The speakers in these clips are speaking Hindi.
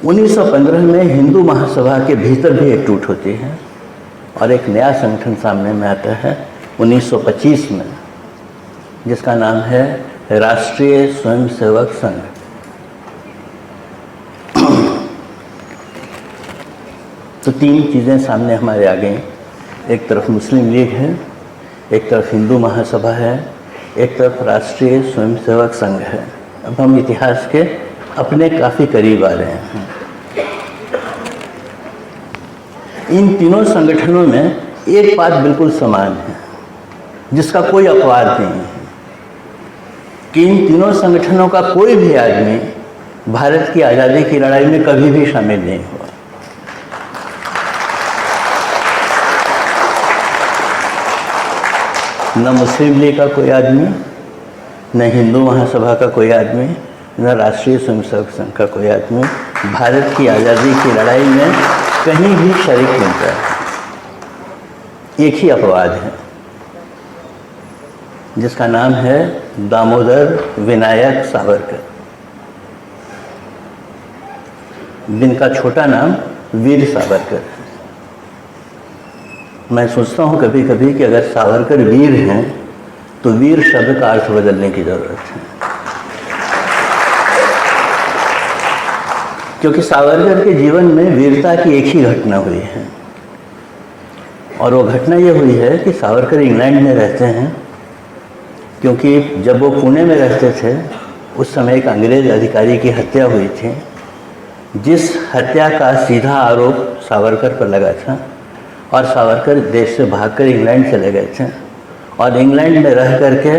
1915 में हिंदू महासभा के भीतर भी एक टूट होती है और एक नया संगठन सामने में आता है 1925 में, जिसका नाम है राष्ट्रीय स्वयंसेवक संघ। तो तीन चीज़ें सामने हमारे आ गई। एक तरफ मुस्लिम लीग है, एक तरफ हिंदू महासभा है, एक तरफ राष्ट्रीय स्वयंसेवक संघ है। अब हम इतिहास के अपने काफ़ी करीब आ रहे हैं। इन तीनों संगठनों में एक बात बिल्कुल समान है, जिसका कोई अपवाद नहीं है, कि इन तीनों संगठनों का कोई भी आदमी भारत की आज़ादी की लड़ाई में कभी भी शामिल नहीं हुआ। न मुस्लिम लीग का कोई आदमी, न हिंदू महासभा का कोई आदमी, न राष्ट्रीय स्वयंसेवक संघ का कोई आदमी भारत की आज़ादी की लड़ाई में कहीं भी शरीक नहीं रहा। एक ही अपवाद है, जिसका नाम है दामोदर विनायक सावरकर, जिनका छोटा नाम वीर सावरकर है। मैं सोचता हूँ कभी कभी कि अगर सावरकर वीर हैं तो वीर शब्द का अर्थ बदलने की ज़रूरत है, क्योंकि सावरकर के जीवन में वीरता की एक ही घटना हुई है, और वो घटना ये हुई है कि सावरकर इंग्लैंड में रहते हैं, क्योंकि जब वो पुणे में रहते थे उस समय एक अंग्रेज अधिकारी की हत्या हुई थी, जिस हत्या का सीधा आरोप सावरकर पर लगा था, और सावरकर देश से भागकर इंग्लैंड चले गए थे और इंग्लैंड में रह करके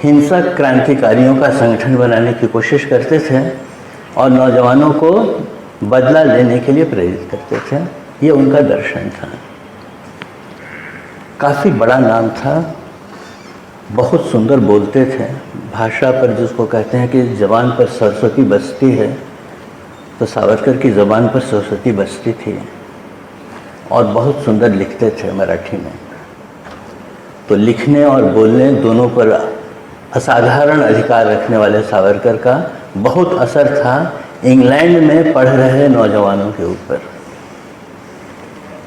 हिंसक क्रांतिकारियों का संगठन बनाने की कोशिश करते थे और नौजवानों को बदला लेने के लिए प्रेरित करते थे। ये उनका दर्शन था। काफ़ी बड़ा नाम था, बहुत सुंदर बोलते थे। भाषा पर जिसको कहते हैं कि ज़बान पर सरस्वती बसती है, तो सावरकर की ज़बान पर सरस्वती बसती थी और बहुत सुंदर लिखते थे मराठी में। तो लिखने और बोलने दोनों पर असाधारण अधिकार रखने वाले सावरकर का बहुत असर था इंग्लैंड में पढ़ रहे नौजवानों के ऊपर,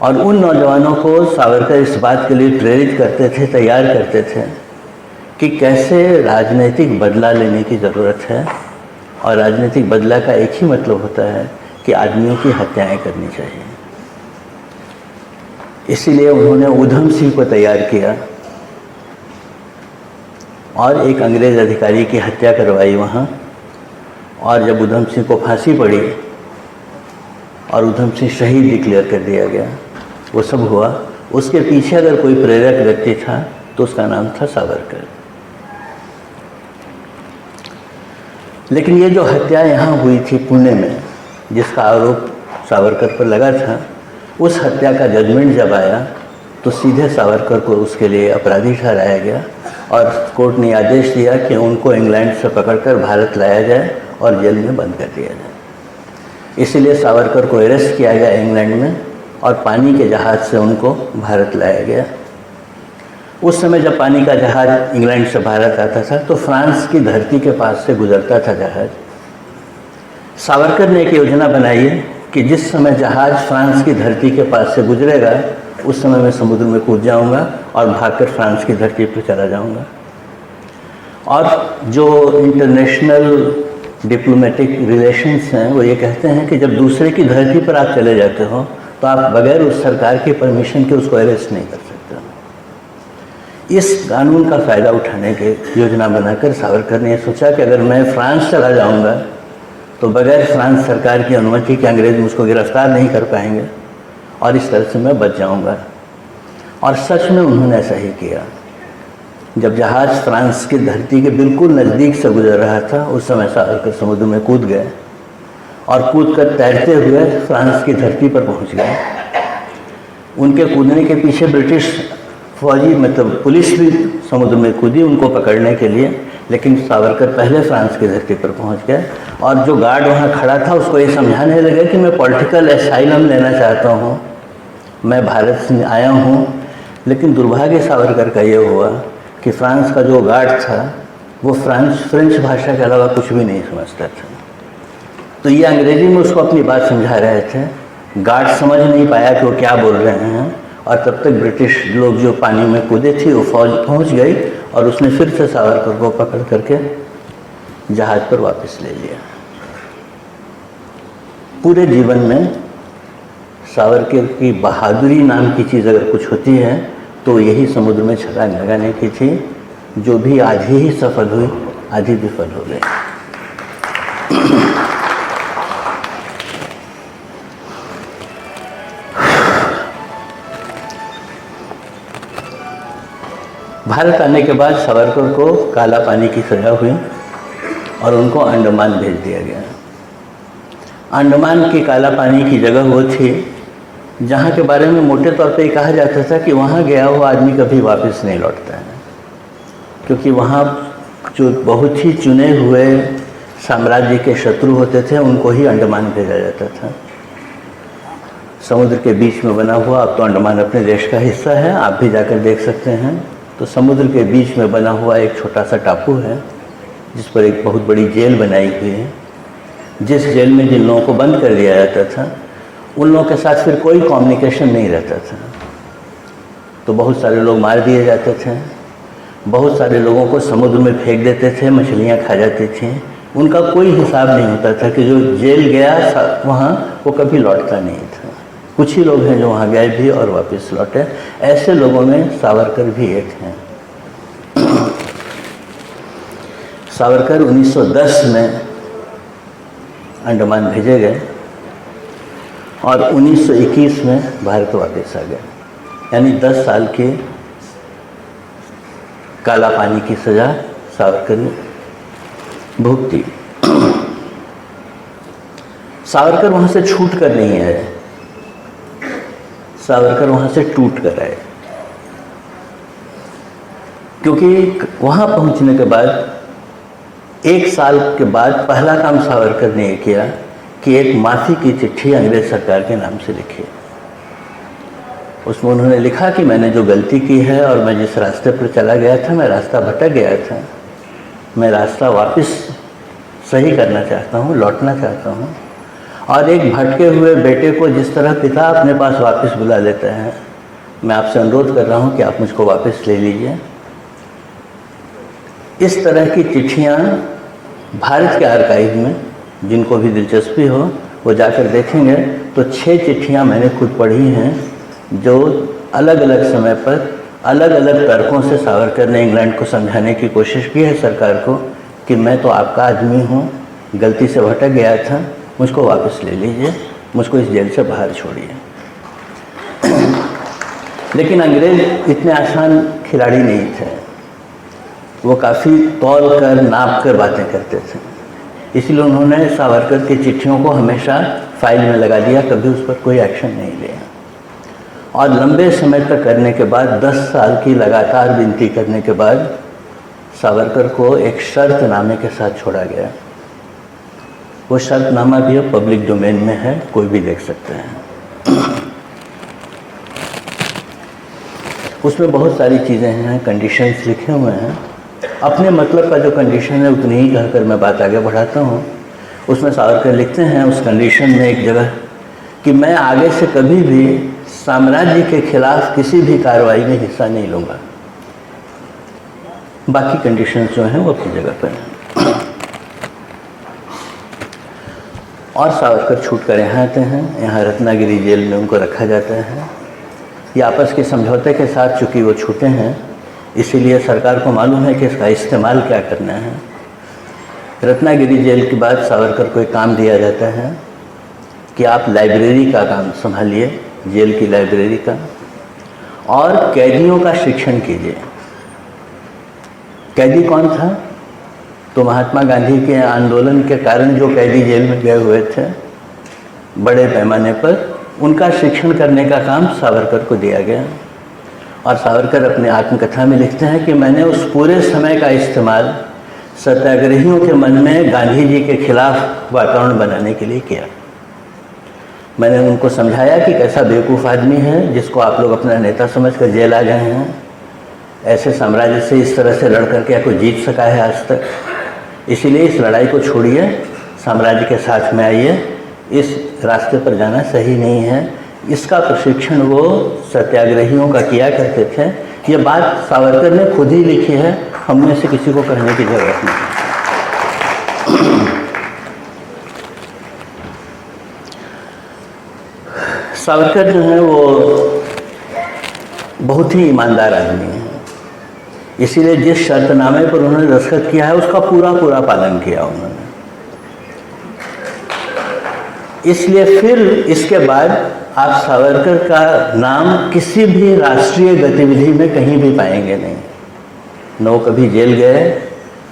और उन नौजवानों को सावरकर इस बात के लिए प्रेरित करते थे, तैयार करते थे कि कैसे राजनीतिक बदला लेने की ज़रूरत है, और राजनीतिक बदला का एक ही मतलब होता है कि आदमियों की हत्याएं करनी चाहिए। इसीलिए उन्होंने ऊधम सिंह को तैयार किया और एक अंग्रेज़ अधिकारी की हत्या करवाई वहाँ, और जब ऊधम सिंह को फांसी पड़ी और ऊधम सिंह शहीद डिक्लेयर कर दिया गया, वो सब हुआ। उसके पीछे अगर कोई प्रेरक व्यक्ति था तो उसका नाम था सावरकर। लेकिन ये जो हत्या यहाँ हुई थी पुणे में, जिसका आरोप सावरकर पर लगा था, उस हत्या का जजमेंट जब आया तो सीधे सावरकर को उसके लिए अपराधी ठहराया गया और कोर्ट ने आदेश दिया कि उनको इंग्लैंड से पकड़कर भारत लाया जाए और जेल में बंद कर दिया जाए। इसीलिए सावरकर को अरेस्ट किया गया इंग्लैंड में और पानी के जहाज़ से उनको भारत लाया गया। उस समय जब पानी का जहाज़ इंग्लैंड से भारत आता था तो फ्रांस की धरती के पास से गुजरता था जहाज़। सावरकर ने एक योजना बनाई कि जिस समय जहाज़ फ्रांस की धरती के पास से गुजरेगा उस समय मैं समुद्र में कूद जाऊंगा और भागकर फ्रांस की धरती पर चला जाऊंगा। और जो इंटरनेशनल डिप्लोमेटिक रिलेशंस हैं वो ये कहते हैं कि जब दूसरे की धरती पर आप चले जाते हो तो आप बगैर उस सरकार की परमिशन के उसको अरेस्ट नहीं कर सकते। इस कानून का फ़ायदा उठाने की योजना बनाकर सावरकर ने सोचा कि अगर मैं फ्रांस चला जाऊंगा तो बगैर फ्रांस सरकार की अनुमति के अंग्रेज़ मुझको गिरफ्तार नहीं कर पाएंगे और इस तरह से मैं बच जाऊंगा। और सच में उन्होंने ऐसा ही किया। जब जहाज़ फ्रांस की धरती के बिल्कुल नज़दीक से गुजर रहा था उस समय सावरकर समुद्र में कूद गए और कूदकर तैरते हुए फ्रांस की धरती पर पहुंच गए। उनके कूदने के पीछे ब्रिटिश फौजी मतलब पुलिस भी समुद्र में कूदी उनको पकड़ने के लिए, लेकिन सावरकर पहले फ्रांस की धरती पर पहुंच गए और जो गार्ड वहाँ खड़ा था उसको ये समझाने लगे कि मैं पॉलिटिकल एसाइलम लेना चाहता हूँ, मैं भारत से आया हूँ। लेकिन दुर्भाग्य सावरकर का ये हुआ कि फ्रांस का जो गार्ड था वो फ्रेंच भाषा के अलावा कुछ भी नहीं समझता था। तो ये अंग्रेजी में उसको अपनी बात समझा रहे थे। गार्ड समझ नहीं पाया कि वो क्या बोल रहे हैं, और तब तक ब्रिटिश लोग जो पानी में कूदे थे वो फौज पहुंच गई और उसने फिर से सावरकर को पकड़ करके जहाज पर वापस ले लिया। पूरे जीवन में सावरकर की बहादुरी नाम की चीज़ अगर कुछ होती है तो यही समुद्र में छलांग लगाने की थी, जो भी आधी ही सफल हुई, आधी विफल हो गई। भारत आने के बाद सावरकर को काला पानी की सजा हुई और उनको अंडमान भेज दिया गया। अंडमान की काला पानी की जगह वो थी जहाँ के बारे में मोटे तौर पे कहा जाता था कि वहाँ गया हुआ आदमी कभी वापस नहीं लौटता है, क्योंकि वहाँ जो बहुत ही चुने हुए साम्राज्य के शत्रु होते थे उनको ही अंडमान भेजा जाता था। समुद्र के बीच में बना हुआ, अब तो अंडमान अपने देश का हिस्सा है, आप भी जाकर देख सकते हैं। तो समुद्र के बीच में बना हुआ एक छोटा सा टापू है जिस पर एक बहुत बड़ी जेल बनाई हुई है। जिस जेल में जिन लोगों को बंद कर दिया जाता था उन लोगों के साथ फिर कोई कम्युनिकेशन नहीं रहता था। तो बहुत सारे लोग मार दिए जाते थे, बहुत सारे लोगों को समुद्र में फेंक देते थे, मछलियाँ खा जाती थी। उनका कोई हिसाब नहीं होता था कि जो जेल गया वहाँ वो कभी लौटता नहीं था। कुछ ही लोग हैं जो वहाँ गए भी और वापस लौटे। ऐसे लोगों में सावरकर भी एक हैं। सावरकर 1910 में अंडमान भेजे गए और 1921 में भारत वापस आ गए, यानी 10 साल की काला पानी की सजा सावरकर ने भुगती। सावरकर वहाँ से छूट कर नहीं आए, सावरकर वहाँ से टूट कर आए, क्योंकि वहाँ पहुँचने के बाद 1 साल के बाद पहला काम सावरकर ने किया कि एक माफ़ी की चिट्ठी अंग्रेज सरकार के नाम से लिखी। उसमें उन्होंने लिखा कि मैंने जो गलती की है और मैं जिस रास्ते पर चला गया था, मैं रास्ता भटक गया था, मैं रास्ता वापस सही करना चाहता हूँ, लौटना चाहता हूँ। और एक भटके हुए बेटे को जिस तरह पिता अपने पास वापस बुला लेता है, मैं आपसे अनुरोध कर रहा हूँ कि आप मुझको वापस ले लीजिए। इस तरह की चिट्ठियाँ भारत के आर्काइव में, जिनको भी दिलचस्पी हो वो जाकर देखेंगे तो 6 चिट्ठियाँ मैंने खुद पढ़ी हैं जो अलग अलग समय पर अलग अलग तर्कों से सावरकर ने इंग्लैंड को समझाने की कोशिश की है सरकार को कि मैं तो आपका आदमी हूँ, गलती से भटक गया था, मुझको वापस ले लीजिए, मुझको इस जेल से बाहर छोड़िए। लेकिन अंग्रेज इतने आसान खिलाड़ी नहीं थे, वो काफ़ी तौल कर नाप कर बातें करते थे। इसलिए उन्होंने सावरकर की चिट्ठियों को हमेशा फाइल में लगा दिया, कभी उस पर कोई एक्शन नहीं लिया। और लंबे समय तक करने के बाद 10 साल की लगातार विनती करने के बाद सावरकर को एक शर्तनामे के साथ छोड़ा गया। वो शर्तनामा भी अब पब्लिक डोमेन में है, कोई भी देख सकते हैं। उसमें बहुत सारी चीज़ें हैं, कंडीशंस लिखे हुए हैं। अपने मतलब का जो कंडीशन है उतनी ही कहकर मैं बात आगे बढ़ाता हूँ। उसमें सावरकर लिखते हैं उस कंडीशन में एक जगह कि मैं आगे से कभी भी साम्राज्य के खिलाफ किसी भी कार्रवाई में हिस्सा नहीं लूँगा। बाकी कंडीशंस जो हैं वो अपनी जगह पर हैं। और सावरकर छूट कर यहाँ आते हैं, यहाँ रत्नागिरी जेल में उनको रखा जाता है। ये आपस के समझौते के साथ चूँकि वो छूटे हैं, इसीलिए सरकार को मालूम है कि इसका इस्तेमाल क्या करना है। रत्नागिरी जेल के बाद सावरकर को एक काम दिया जाता है कि आप लाइब्रेरी का काम संभालिए, जेल की लाइब्रेरी का, और कैदियों का शिक्षण कीजिए। कैदी कौन था? तो महात्मा गांधी के आंदोलन के कारण जो कैदी जेल में गए हुए थे बड़े पैमाने पर, उनका शिक्षण करने का काम सावरकर को दिया गया। और सावरकर अपने आत्मकथा में लिखते हैं कि मैंने उस पूरे समय का इस्तेमाल सत्याग्रहियों के मन में गांधी जी के खिलाफ वातावरण बनाने के लिए किया। मैंने उनको समझाया कि कैसा बेवकूफ़ आदमी है जिसको आप लोग अपना नेता समझकर जेल आ गए हैं। ऐसे साम्राज्य से इस तरह से लड़ करके कोई जीत सका है आज तक? इसीलिए इस लड़ाई को छोड़िए, साम्राज्य के साथ में आइए, इस रास्ते पर जाना सही नहीं है। इसका प्रशिक्षण वो सत्याग्रहियों का किया करते थे। ये बात सावरकर ने खुद ही लिखी है, हम में से किसी को कहने की जरूरत नहीं। सावरकर जो है वो बहुत ही ईमानदार आदमी है, इसीलिए जिस शर्तनामे पर उन्होंने दस्तखत किया है उसका पूरा पूरा पालन किया उन्होंने। इसलिए फिर इसके बाद आप सावरकर का नाम किसी भी राष्ट्रीय गतिविधि में कहीं भी पाएंगे नहीं। न वो कभी जेल गए,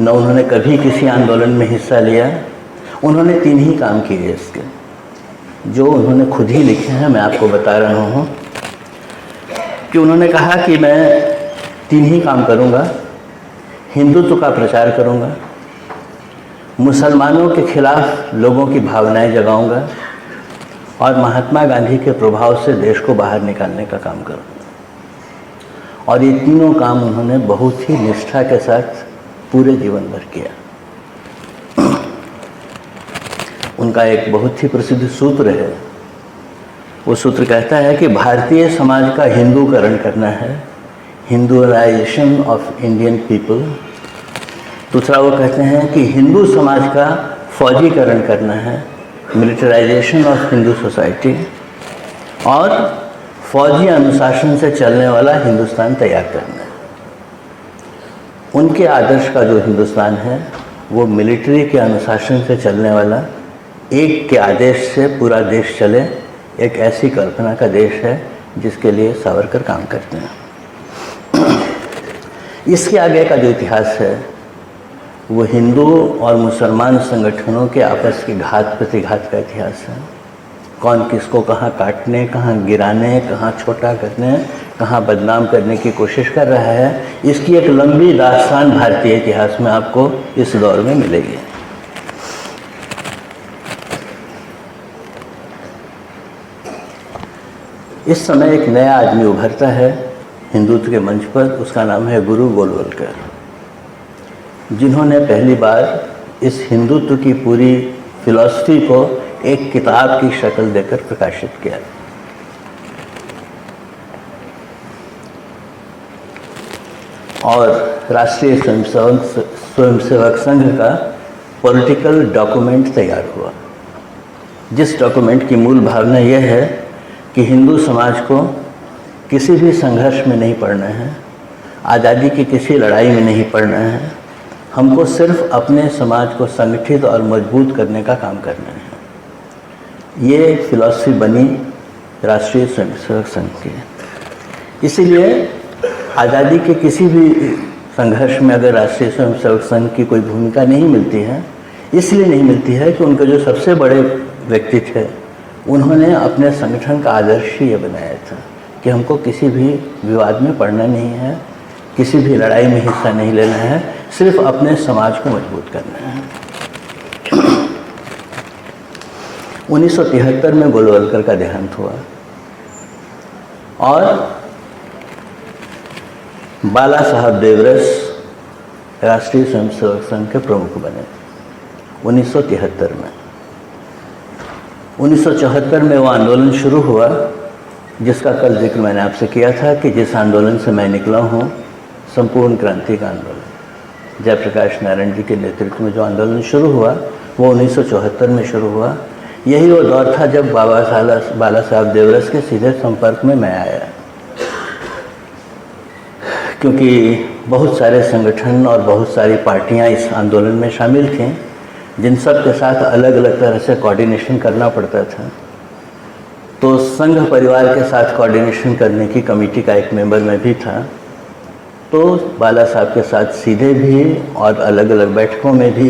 न उन्होंने कभी किसी आंदोलन में हिस्सा लिया। उन्होंने 3 ही काम किए इसके, जो उन्होंने खुद ही लिखे हैं। मैं आपको बता रहा हूँ कि उन्होंने कहा कि मैं 3 ही काम करूँगा। हिंदुत्व का प्रचार करूँगा, मुसलमानों के खिलाफ लोगों की भावनाएं जगाऊंगा और महात्मा गांधी के प्रभाव से देश को बाहर निकालने का काम करूँगा। और ये तीनों काम उन्होंने बहुत ही निष्ठा के साथ पूरे जीवन भर किया। उनका एक बहुत ही प्रसिद्ध सूत्र है, वो सूत्र कहता है कि भारतीय समाज का हिंदूकरण करना है, हिंदुअलाइजेशन ऑफ इंडियन पीपल। दूसरा वो कहते हैं कि हिंदू समाज का फौजीकरण करना है, मिलिटराइजेशन ऑफ हिंदू सोसाइटी। और फौजी अनुशासन से चलने वाला हिंदुस्तान तैयार करना है। उनके आदर्श का जो हिंदुस्तान है वो मिलिट्री के अनुशासन से चलने वाला, एक के आदेश से पूरा देश चले, एक ऐसी कल्पना का देश है जिसके लिए सावरकर काम करते हैं। इसके आगे का जो इतिहास है वो हिंदू और मुसलमान संगठनों के आपस की घात प्रतिघात का इतिहास है। कौन किसको कहाँ काटने, कहाँ गिराने, कहाँ छोटा करने, कहाँ बदनाम करने की कोशिश कर रहा है, इसकी एक लंबी दास्तान भारतीय इतिहास में आपको इस दौर में मिलेगी। इस समय एक नया आदमी उभरता है हिंदुत्व के मंच पर, उसका नाम है गुरु गोलवलकर, जिन्होंने पहली बार इस हिंदुत्व की पूरी फिलॉसफी को एक किताब की शक्ल देकर प्रकाशित किया। और राष्ट्रीय स्वयंसेवक संघ का पॉलिटिकल डॉक्यूमेंट तैयार हुआ, जिस डॉक्यूमेंट की मूल भावना यह है कि हिंदू समाज को किसी भी संघर्ष में नहीं पड़ना है, आज़ादी की किसी लड़ाई में नहीं पड़ना है। हमको सिर्फ अपने समाज को संगठित और मजबूत करने का काम करना है। ये फिलॉसफी बनी राष्ट्रीय स्वयंसेवक संघ की। इसीलिए आज़ादी के किसी भी संघर्ष में अगर राष्ट्रीय स्वयंसेवक संघ की कोई भूमिका नहीं मिलती है, इसलिए नहीं मिलती है कि उनके जो सबसे बड़े व्यक्ति थे उन्होंने अपने संगठन का आदर्श ही ये बनाया था कि हमको किसी भी विवाद में पड़ना नहीं है, किसी भी लड़ाई में हिस्सा नहीं लेना है, सिर्फ अपने समाज को मजबूत करना है। 1973 में गोलवलकर का देहांत हुआ और बाला साहब देवरस राष्ट्रीय स्वयंसेवक संघ के प्रमुख बने 1973 में। 1974 में वो आंदोलन शुरू हुआ जिसका कल जिक्र मैंने आपसे किया था कि जिस आंदोलन से मैं निकला हूँ, संपूर्ण क्रांति का आंदोलन। जयप्रकाश नारायण जी के नेतृत्व में जो आंदोलन शुरू हुआ वो 1974 में शुरू हुआ। यही वो दौर था जब बाला साहब देवरस के सीधे संपर्क में मैं आया, क्योंकि बहुत सारे संगठन और बहुत सारी पार्टियां इस आंदोलन में शामिल थीं, जिन सब के साथ अलग अलग तरह से कोऑर्डिनेशन करना पड़ता था। तो संघ परिवार के साथ कोऑर्डिनेशन करने की कमेटी का एक मेंबर मैं भी था। तो बाला साहब के साथ सीधे भी और अलग अलग बैठकों में भी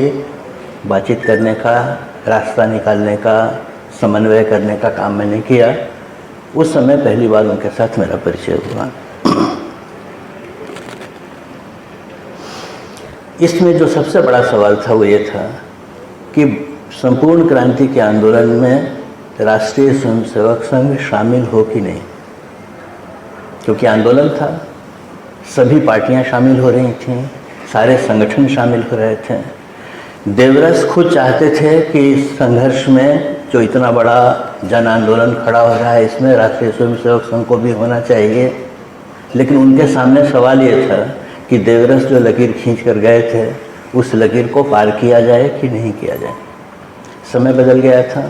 बातचीत करने का, रास्ता निकालने का, समन्वय करने का काम मैंने किया। उस समय पहली बार उनके साथ मेरा परिचय हुआ। इसमें जो सबसे बड़ा सवाल था वो ये था कि संपूर्ण क्रांति के आंदोलन में राष्ट्रीय स्वयंसेवक संघ शामिल हो कि नहीं, क्योंकि आंदोलन था, सभी पार्टियां शामिल हो रही थीं, सारे संगठन शामिल हो रहे थे। देवरस खुद चाहते थे कि इस संघर्ष में जो इतना बड़ा जन आंदोलन खड़ा हो रहा है इसमें राष्ट्रीय स्वयंसेवक संघ को भी होना चाहिए, लेकिन उनके सामने सवाल ये था कि देवरस जो लकीर खींच कर गए थे उस लकीर को पार किया जाए कि नहीं किया जाए। समय बदल गया था,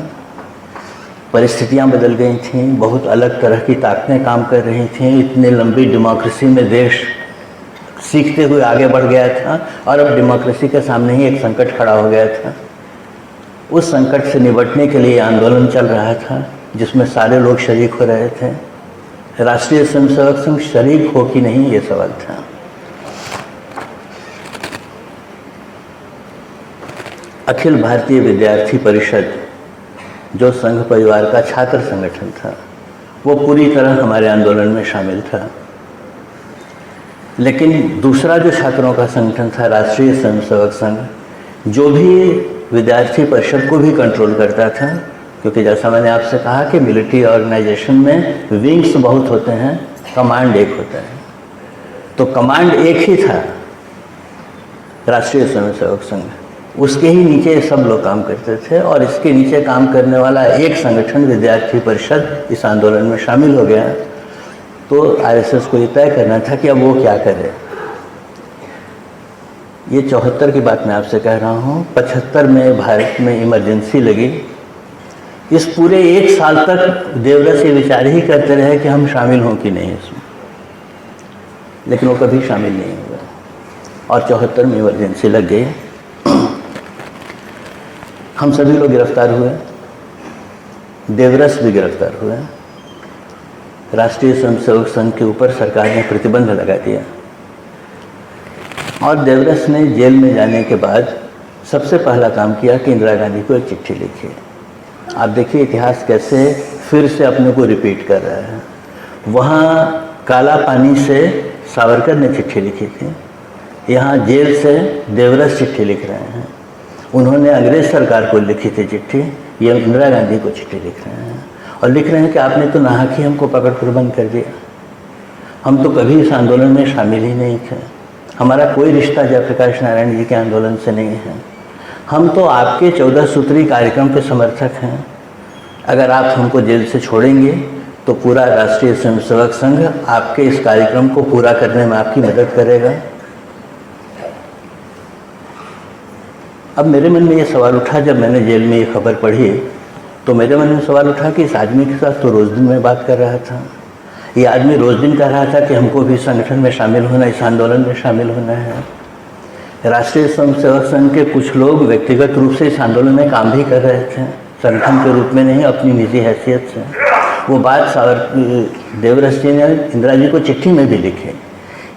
परिस्थितियां बदल गई थीं, बहुत अलग तरह की ताकतें काम कर रही थीं। इतनी लंबी डेमोक्रेसी में देश सीखते हुए आगे बढ़ गया था और अब डेमोक्रेसी के सामने ही एक संकट खड़ा हो गया था। उस संकट से निपटने के लिए आंदोलन चल रहा था जिसमें सारे लोग शरीक हो रहे थे। राष्ट्रीय स्वयंसेवक संघ शरीक हो कि नहीं, ये सवाल था। अखिल भारतीय विद्यार्थी परिषद जो संघ परिवार का छात्र संगठन था वो पूरी तरह हमारे आंदोलन में शामिल था, लेकिन दूसरा जो छात्रों का संगठन था राष्ट्रीय स्वयंसेवक संघ, जो भी विद्यार्थी परिषद को भी कंट्रोल करता था, क्योंकि जैसा मैंने आपसे कहा कि मिलिट्री ऑर्गेनाइजेशन में विंग्स बहुत होते हैं, कमांड एक होता है, तो कमांड एक ही था राष्ट्रीय स्वयंसेवक संघ, उसके ही नीचे सब लोग काम करते थे और इसके नीचे काम करने वाला एक संगठन विद्यार्थी परिषद इस आंदोलन में शामिल हो गया। तो आरएसएस को ये तय करना था कि अब वो क्या करे। ये 74 की बात मैं आपसे कह रहा हूँ। 75 में भारत में इमरजेंसी लगी। इस पूरे एक साल तक देवरस ये विचार ही करते रहे कि हम शामिल हों कि नहीं इसमें, लेकिन वो कभी शामिल नहीं हुआ और 74 में इमरजेंसी लग गई। हम सभी लोग गिरफ्तार हुए, देवरस भी गिरफ्तार हुए। राष्ट्रीय स्वयंसेवक संघ के ऊपर सरकार ने प्रतिबंध लगा दिया और देवरस ने जेल में जाने के बाद सबसे पहला काम किया कि इंदिरा गांधी को एक चिट्ठी लिखी। आप देखिए इतिहास कैसे फिर से अपने को रिपीट कर रहा है। वहाँ काला पानी से सावरकर ने चिट्ठी लिखी थी, यहाँ जेल से देवरस चिट्ठी लिख रहे हैं। उन्होंने अंग्रेज सरकार को लिखी थी चिट्ठी, ये इंदिरा गांधी को चिट्ठी लिख रहे हैं और लिख रहे हैं कि आपने तो नाहक ही हमको पकड़ कर बंद कर दिया। हम तो कभी इस आंदोलन में शामिल ही नहीं थे, हमारा कोई रिश्ता जयप्रकाश नारायण जी के आंदोलन से नहीं है। हम तो आपके 14 सूत्री कार्यक्रम के समर्थक हैं। अगर आप हमको जेल से छोड़ेंगे तो पूरा राष्ट्रीय स्वयंसेवक संघ आपके इस कार्यक्रम को पूरा करने में आपकी मदद करेगा। अब मेरे मन में ये सवाल उठा, जब मैंने जेल में ये खबर पढ़ी तो मेरे मन में सवाल उठा कि इस आदमी के साथ तो रोज़ दिन में बात कर रहा था, ये आदमी रोज़ दिन कह रहा था कि हमको भी संगठन में शामिल होना, इस आंदोलन में शामिल होना है। राष्ट्रीय स्वयंसेवक संघ के कुछ लोग व्यक्तिगत रूप से इस आंदोलन में काम भी कर रहे थे, संगठन के रूप में नहीं, अपनी निजी हैसियत से। वो बात देवरस जी ने इंदिरा जी को चिट्ठी में भी लिखी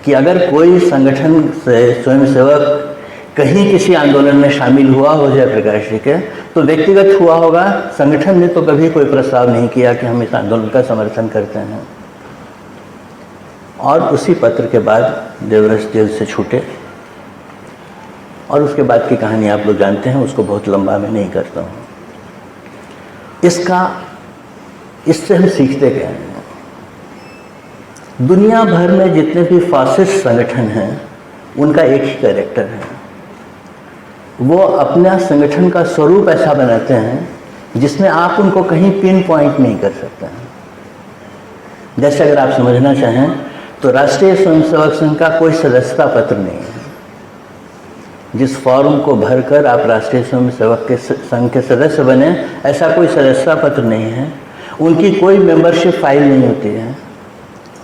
कि अगर कोई संगठन से स्वयंसेवक कहीं किसी आंदोलन में शामिल हुआ हो जयप्रकाश जी के, तो व्यक्तिगत हुआ होगा, संगठन ने तो कभी कोई प्रस्ताव नहीं किया कि हम इस आंदोलन का समर्थन करते हैं। और उसी पत्र के बाद देवरस जेल से छूटे और उसके बाद की कहानी आप लोग जानते हैं, उसको बहुत लंबा मैं नहीं करता हूँ। इससे हम सीखते क्या हैं? दुनिया भर में जितने भी फासिस्ट संगठन हैं उनका एक ही कैरेक्टर है, वो अपना संगठन का स्वरूप ऐसा बनाते हैं जिसमें आप उनको कहीं पिन पॉइंट नहीं कर सकते हैं। जैसे अगर आप समझना चाहें तो राष्ट्रीय स्वयंसेवक संघ का कोई सदस्यता पत्र नहीं है। जिस फॉर्म को भरकर आप राष्ट्रीय स्वयंसेवक के संघ के सदस्य बने, ऐसा कोई सदस्यता पत्र नहीं है। उनकी कोई मेंबरशिप फाइल नहीं होती है,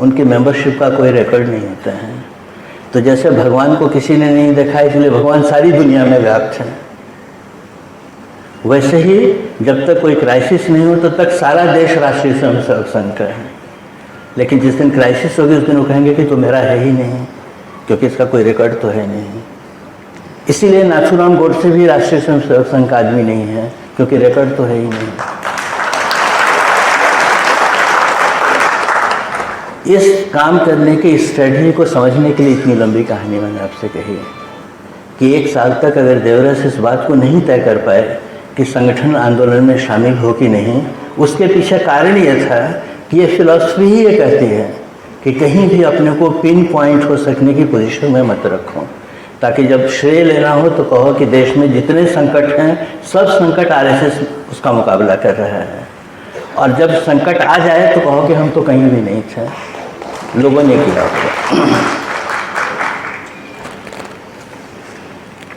उनकी मेंबरशिप का कोई रिकॉर्ड नहीं होता है। तो जैसे भगवान को किसी ने नहीं देखा इसलिए भगवान सारी दुनिया में व्याप्त है, वैसे ही जब तक कोई क्राइसिस नहीं हो तब तक सारा देश राष्ट्रीय स्वयंसेवक संघ का है। लेकिन जिस दिन क्राइसिस होगी उस दिन वो कहेंगे कि तो मेरा है ही नहीं, क्योंकि इसका कोई रिकॉर्ड तो है नहीं। इसीलिए नाथूराम गोडसे भी राष्ट्रीय स्वयंसेवक संघ का आदमी नहीं है, क्योंकि रिकॉर्ड तो है ही नहीं। इस काम करने की स्ट्रेटजी को समझने के लिए इतनी लंबी कहानी मैंने आपसे कही कि एक साल तक अगर देवरस इस बात को नहीं तय कर पाए कि संगठन आंदोलन में शामिल हो कि नहीं, उसके पीछे कारण यह था कि ये फिलॉसफी ही ये कहती है कि कहीं भी अपने को पिन पॉइंट हो सकने की पोजीशन में मत रखो। ताकि जब श्रेय लेना हो तो कहो कि देश में जितने संकट हैं सब संकट आरएसएस उसका मुकाबला कर रहा है, और जब संकट आ जाए तो कहो कि हम तो कहीं भी नहीं थे, लोगों ने किया होगा।